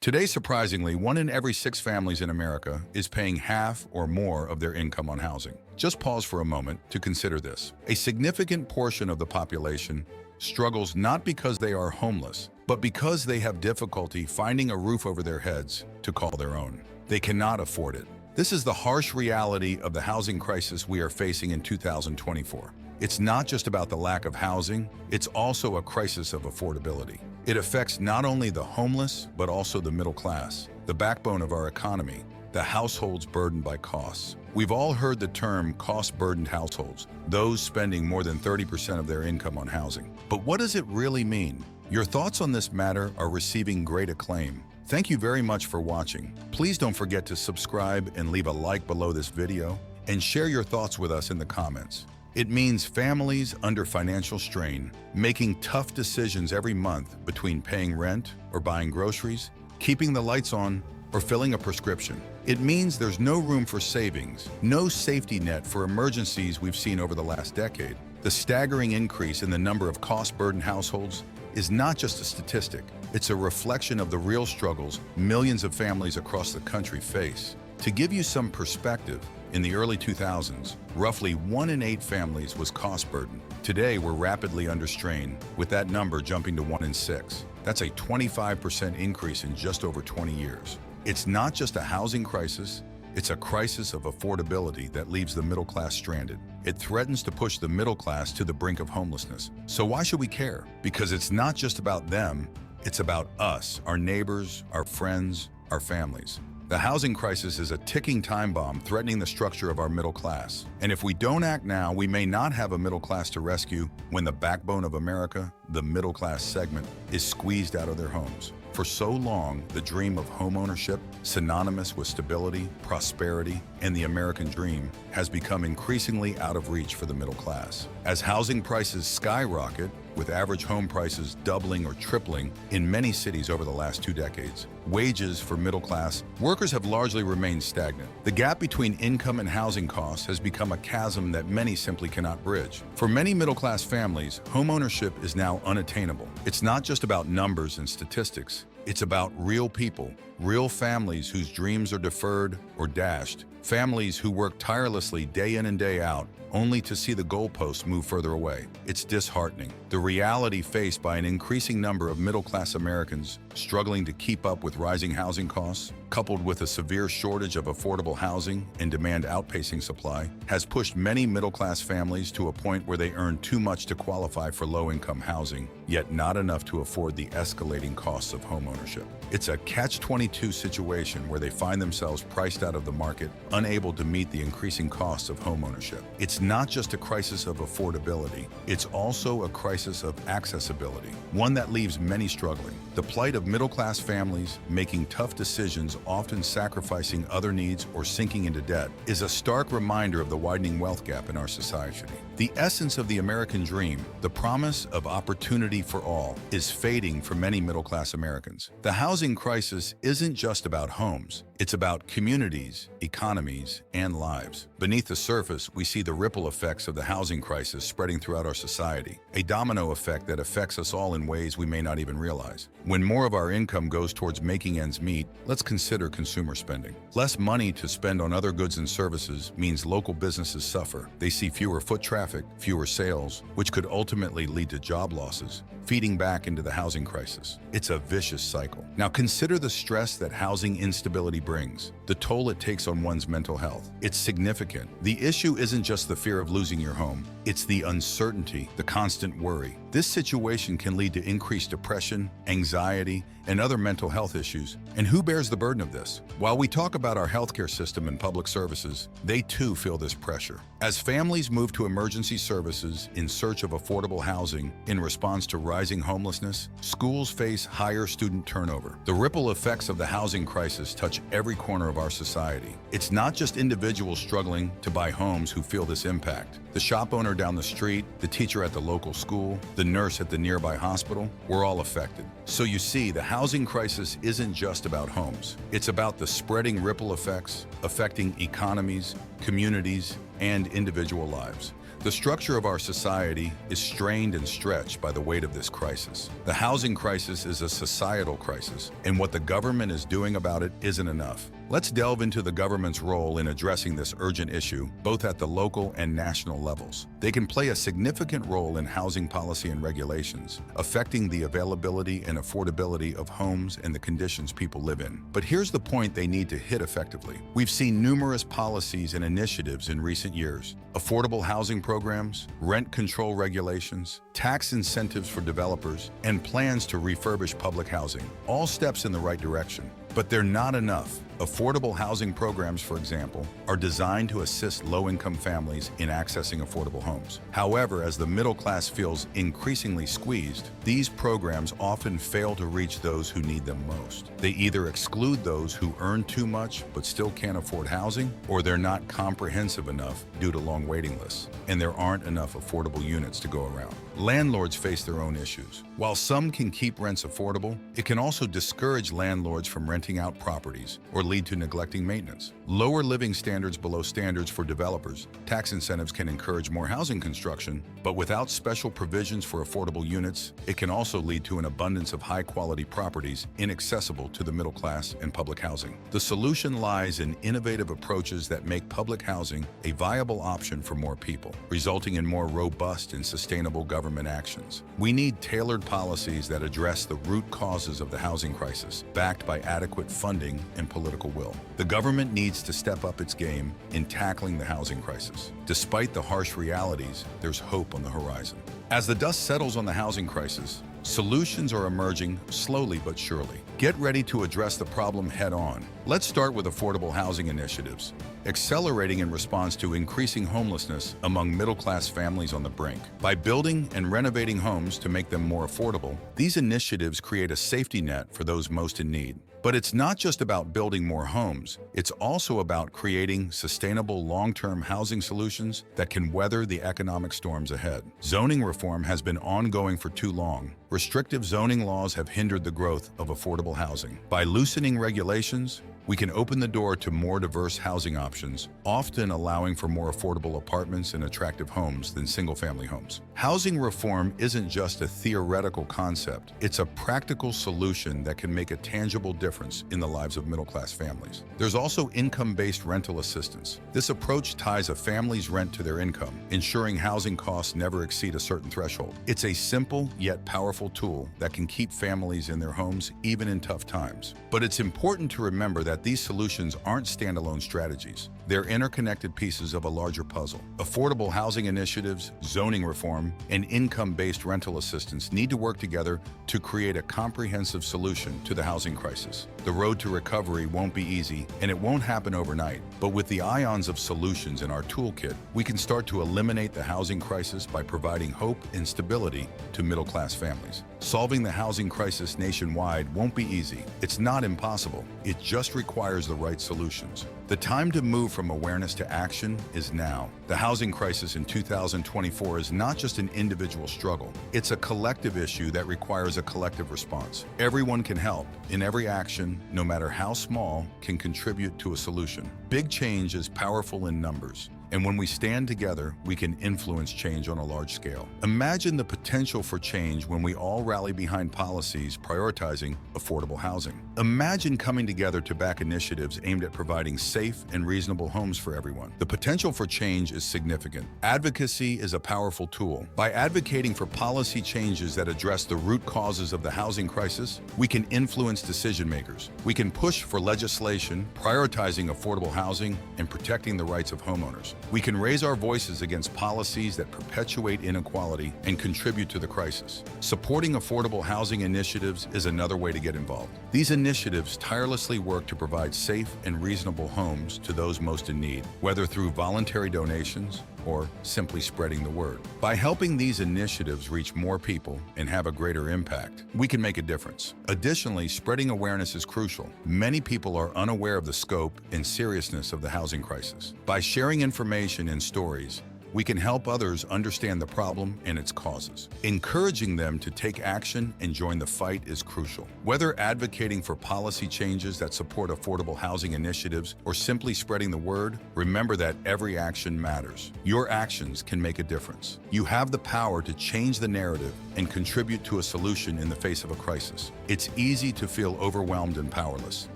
Today, surprisingly, 1 in every 6 families in America is paying half or more of their income on housing. Just pause for a moment to consider this. A significant portion of the population struggles not because they are homeless, but because they have difficulty finding a roof over their heads to call their own. They cannot afford it. This is the harsh reality of the housing crisis we are facing in 2024. It's not just about the lack of housing, it's also a crisis of affordability. It affects not only the homeless, but also the middle class, the backbone of our economy, the households burdened by costs. We've all heard the term cost-burdened households, those spending more than 30% of their income on housing. But what does it really mean? Your thoughts on this matter are receiving great acclaim. Thank you very much for watching. Please don't forget to subscribe and leave a like below this video, and share your thoughts with us in the comments. It means families under financial strain, making tough decisions every month between paying rent or buying groceries, keeping the lights on, or filling a prescription. It means there's no room for savings, no safety net for emergencies we've seen over the last decade. The staggering increase in the number of cost-burdened households is not just a statistic, it's a reflection of the real struggles millions of families across the country face. To give you some perspective, in the early 2000s, roughly 1 in 8 families was cost-burdened. Today, we're rapidly under strain, with that number jumping to 1 in 6. That's a 25% increase in just over 20 years. It's not just a housing crisis, it's a crisis of affordability that leaves the middle class stranded. It threatens to push the middle class to the brink of homelessness. So why should we care? Because it's not just about them, it's about us, our neighbors, our friends, our families. The housing crisis is a ticking time bomb threatening the structure of our middle class. And if we don't act now, we may not have a middle class to rescue when the backbone of America, the middle class segment, is squeezed out of their homes. For so long, the dream of homeownership, synonymous with stability, prosperity, and the American dream, has become increasingly out of reach for the middle class. As housing prices skyrocket, with average home prices doubling or tripling in many cities over the last 2 decades, wages for middle-class workers have largely remained stagnant. The gap between income and housing costs has become a chasm that many simply cannot bridge. For many middle-class families, homeownership is now unattainable. It's not just about numbers and statistics. It's about real people, real families whose dreams are deferred or dashed, families who work tirelessly day in and day out, only to see the goalposts move further away. It's disheartening. The reality faced by an increasing number of middle-class Americans struggling to keep up with rising housing costs, coupled with a severe shortage of affordable housing and demand outpacing supply, has pushed many middle-class families to a point where they earn too much to qualify for low-income housing, yet not enough to afford the escalating costs of homeownership. It's a catch-22 situation where they find themselves priced out of the market, unable to meet the increasing costs of homeownership. It's not just a crisis of affordability, it's also a crisis of accessibility, one that leaves many struggling. The plight of middle-class families making tough decisions, often sacrificing other needs or sinking into debt, is a stark reminder of the widening wealth gap in our society. The essence of the American dream, the promise of opportunity for all, is fading for many middle-class Americans. The housing crisis isn't just about homes. It's about communities, economies, and lives. Beneath the surface, we see the ripple effects of the housing crisis spreading throughout our society, a domino effect that affects us all in ways we may not even realize. When more of our income goes towards making ends meet, let's consider consumer spending. Less money to spend on other goods and services means local businesses suffer. They see fewer foot traffic, fewer sales, which could ultimately lead to job losses, feeding back into the housing crisis. It's a vicious cycle. Now consider the stress that housing instability brings, the toll it takes on one's mental health. It's significant. The issue isn't just the fear of losing your home, it's the uncertainty, the constant worry. This situation can lead to increased depression, anxiety, and other mental health issues. And who bears the burden of this? While we talk about our healthcare system and public services, they too feel this pressure. As families move to emergency services in search of affordable housing in response to rising homelessness, schools face higher student turnover. The ripple effects of the housing crisis touch every corner of our society. It's not just individuals struggling to buy homes who feel this impact. The shop owner down the street, the teacher at the local school, the nurse at the nearby hospital, we're all affected. So you see, the housing crisis isn't just about homes. It's about the spreading ripple effects affecting economies, communities, and individual lives. The structure of our society is strained and stretched by the weight of this crisis. The housing crisis is a societal crisis, and what the government is doing about it isn't enough. Let's delve into the government's role in addressing this urgent issue, both at the local and national levels. They can play a significant role in housing policy and regulations, affecting the availability and affordability of homes and the conditions people live in. But here's the point they need to hit effectively. We've seen numerous policies and initiatives in recent years: affordable housing programs, rent control regulations, tax incentives for developers, and plans to refurbish public housing. All steps in the right direction. But they're not enough. Affordable housing programs, for example, are designed to assist low-income families in accessing affordable homes. However, as the middle class feels increasingly squeezed, these programs often fail to reach those who need them most. They either exclude those who earn too much but still can't afford housing, or they're not comprehensive enough due to long waiting lists, and there aren't enough affordable units to go around. Landlords face their own issues. While some can keep rents affordable, it can also discourage landlords from renting out properties or lead to neglecting maintenance. Lower living standards below standards for developers. Tax incentives can encourage more housing construction, but without special provisions for affordable units, it can also lead to an abundance of high-quality properties inaccessible to the middle class and public housing. The solution lies in innovative approaches that make public housing a viable option for more people, resulting in more robust and sustainable government actions. We need tailored policies that address the root causes of the housing crisis, backed by adequate funding and political will. The government needs to step up its game in tackling the housing crisis. Despite the harsh realities, there's hope on the horizon. As the dust settles on the housing crisis, solutions are emerging slowly but surely. Get ready to address the problem head-on. Let's start with affordable housing initiatives, accelerating in response to increasing homelessness among middle-class families on the brink. By building and renovating homes to make them more affordable, these initiatives create a safety net for those most in need. But it's not just about building more homes, it's also about creating sustainable long-term housing solutions that can weather the economic storms ahead. Zoning reform has been ongoing for too long. Restrictive zoning laws have hindered the growth of affordable housing. By loosening regulations, we can open the door to more diverse housing options, often allowing for more affordable apartments and attractive homes than single-family homes. Housing reform isn't just a theoretical concept, it's a practical solution that can make a tangible difference in the lives of middle-class families. There's also income-based rental assistance. This approach ties a family's rent to their income, ensuring housing costs never exceed a certain threshold. It's a simple yet powerful tool that can keep families in their homes even in tough times. But it's important to remember that these solutions aren't standalone strategies. They're interconnected pieces of a larger puzzle. Affordable housing initiatives, zoning reform, and income-based rental assistance need to work together to create a comprehensive solution to the housing crisis. The road to recovery won't be easy, and it won't happen overnight. But with the ions of solutions in our toolkit, we can start to eliminate the housing crisis by providing hope and stability to middle-class families. Solving the housing crisis nationwide won't be easy. It's not impossible. It just requires the right solutions. The time to move from awareness to action is now. The housing crisis in 2024 is not just an individual struggle. It's a collective issue that requires a collective response. Everyone can help, and every action, no matter how small, can contribute to a solution. Big change is powerful in numbers. And when we stand together, we can influence change on a large scale. Imagine the potential for change when we all rally behind policies prioritizing affordable housing. Imagine coming together to back initiatives aimed at providing safe and reasonable homes for everyone. The potential for change is significant. Advocacy is a powerful tool. By advocating for policy changes that address the root causes of the housing crisis, we can influence decision makers. We can push for legislation prioritizing affordable housing and protecting the rights of homeowners. We can raise our voices against policies that perpetuate inequality and contribute to the crisis. Supporting affordable housing initiatives is another way to get involved. These initiatives tirelessly work to provide safe and reasonable homes to those most in need, whether through voluntary donations or simply spreading the word. By helping these initiatives reach more people and have a greater impact, we can make a difference. Additionally, spreading awareness is crucial. Many people are unaware of the scope and seriousness of the housing crisis. By sharing information and stories, we can help others understand the problem and its causes. Encouraging them to take action and join the fight is crucial. Whether advocating for policy changes that support affordable housing initiatives or simply spreading the word, remember that every action matters. Your actions can make a difference. You have the power to change the narrative and contribute to a solution in the face of a crisis. It's easy to feel overwhelmed and powerless,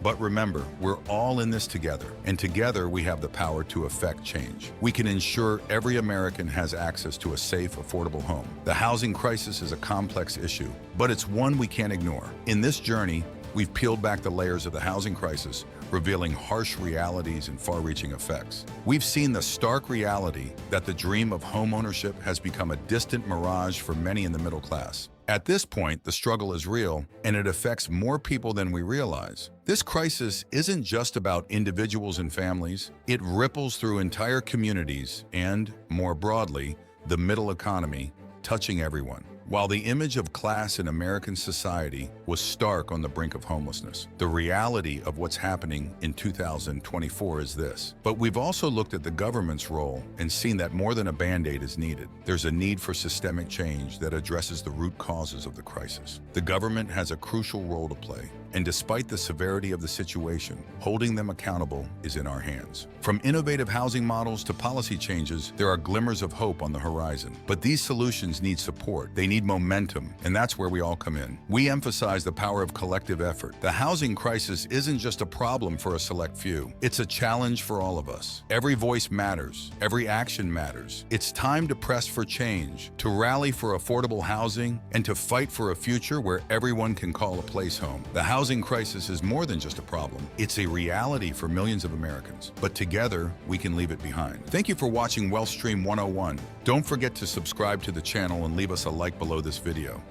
but remember, we're all in this together, and together we have the power to affect change. We can ensure every American has access to a safe, affordable home. The housing crisis is a complex issue, but it's one we can't ignore. In this journey, we've peeled back the layers of the housing crisis, revealing harsh realities and far-reaching effects. We've seen the stark reality that the dream of homeownership has become a distant mirage for many in the middle class. At this point, the struggle is real, and it affects more people than we realize. This crisis isn't just about individuals and families. It ripples through entire communities and, more broadly, the middle economy, touching everyone. While the image of class in American society was stark on the brink of homelessness, the reality of what's happening in 2024 is this. But we've also looked at the government's role and seen that more than a Band-Aid is needed. There's a need for systemic change that addresses the root causes of the crisis. The government has a crucial role to play, and despite the severity of the situation, holding them accountable is in our hands. From innovative housing models to policy changes, there are glimmers of hope on the horizon. But these solutions need support. They need momentum, and that's where we all come in. We emphasize the power of collective effort. The housing crisis isn't just a problem for a select few. It's a challenge for all of us. Every voice matters. Every action matters. It's time to press for change, to rally for affordable housing, and to fight for a future where everyone can call a place home. The housing crisis is more than just a problem. It's a reality for millions of Americans. But together, we can leave it behind. Thank you for watching Wealth Stream 101. Don't forget to subscribe to the channel and leave us a like below this video.